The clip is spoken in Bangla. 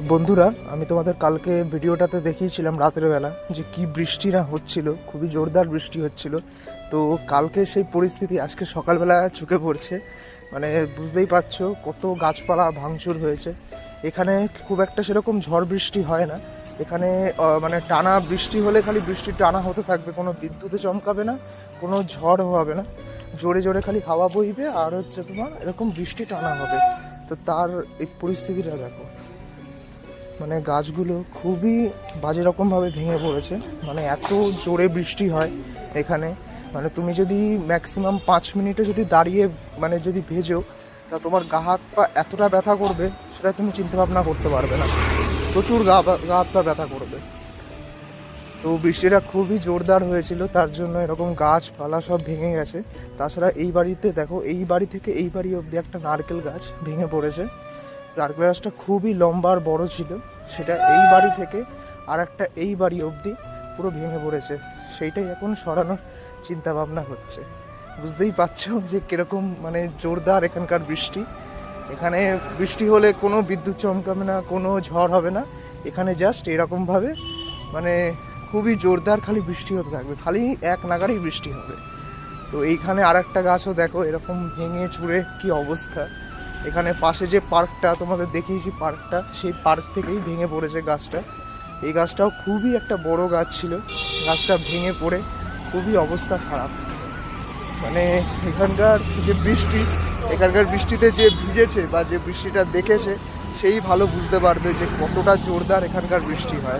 বন্ধুরা, আমি তোমাদের কালকে ভিডিওটাতে দেখিয়েছিলাম রাতের বেলা যে কি বৃষ্টি না হচ্ছিল, খুবই জোরদার বৃষ্টি হচ্ছিল। তো কালকে সেই পরিস্থিতি আজকে সকালবেলা চোখে পড়ছে। মানে বুঝতেই পারছো কত গাছপালা ভাঙচুর হয়েছে। এখানে খুব একটা সেরকম ঝড় বৃষ্টি হয় না। এখানে মানে টানা বৃষ্টি হলে খালি বৃষ্টি টানা হতে থাকবে, কোনো বিদ্যুতে চমকাবে না, কোনো ঝড় হবে না, জোরে জোরে খালি হাওয়া বইবে আর হচ্ছে তোমার এরকম বৃষ্টি টানা হবে। তো তার এই পরিস্থিতিটা দেখো, মানে গাছগুলো খুবই বাজে রকমভাবে ভেঙে পড়েছে। মানে এত জোরে বৃষ্টি হয় এখানে, মানে তুমি যদি ম্যাক্সিমাম 5 মিনিটে যদি দাঁড়িয়ে মানে যদি ভেজো, তা তোমার গা হাত পা এতটা ব্যথা করবে সেটা তুমি চিন্তা ভাবনা করতে পারবে না। প্রচুর গা হাত পা ব্যথা করবে। তো বৃষ্টিটা খুবই জোরদার হয়েছিল, তার জন্য এরকম গাছপালা সব ভেঙে গেছে। তাছাড়া এই বাড়িতে দেখো, এই বাড়ি থেকে এই বাড়ি অবধি একটা নারকেল গাছ ভেঙে পড়েছে। নারকেল গাছটা খুবই লম্বা আর বড় ছিল, সেটা এই বাড়ি থেকে আর একটা এই বাড়ি অবধি পুরো ভেঙে পড়েছে। সেইটাই এখন সরানোর চিন্তা ভাবনা হচ্ছে। বুঝতেই পারছো যে কীরকম মানে জোরদার এখানকার বৃষ্টি। এখানে বৃষ্টি হলে কোনো বিদ্যুৎ চমকাবে না, কোনো ঝড় হবে না। এখানে জাস্ট এরকমভাবে মানে খুবই জোরদার খালি বৃষ্টি হতে থাকবে, খালি এক নাগাড়েই বৃষ্টি হবে। তো এইখানে আর একটা গাছও দেখো এরকম ভেঙে চুরে কি অবস্থা। এখানে পাশে যে পার্কটা তোমাদের দেখিয়েছি, পার্কটা, সেই পার্ক থেকেই ভেঙে পড়েছে গাছটা। এই গাছটাও খুবই একটা বড় গাছ ছিল, গাছটা ভেঙে পড়ে খুবই অবস্থা খারাপ। মানে এখানকার যে বৃষ্টি, এখানকার বৃষ্টিতে যে ভিজেছে বা যে বৃষ্টিটা দেখেছে সেই ভালো বুঝতে পারবে যে কতটা জোরদার এখানকার বৃষ্টি হয়।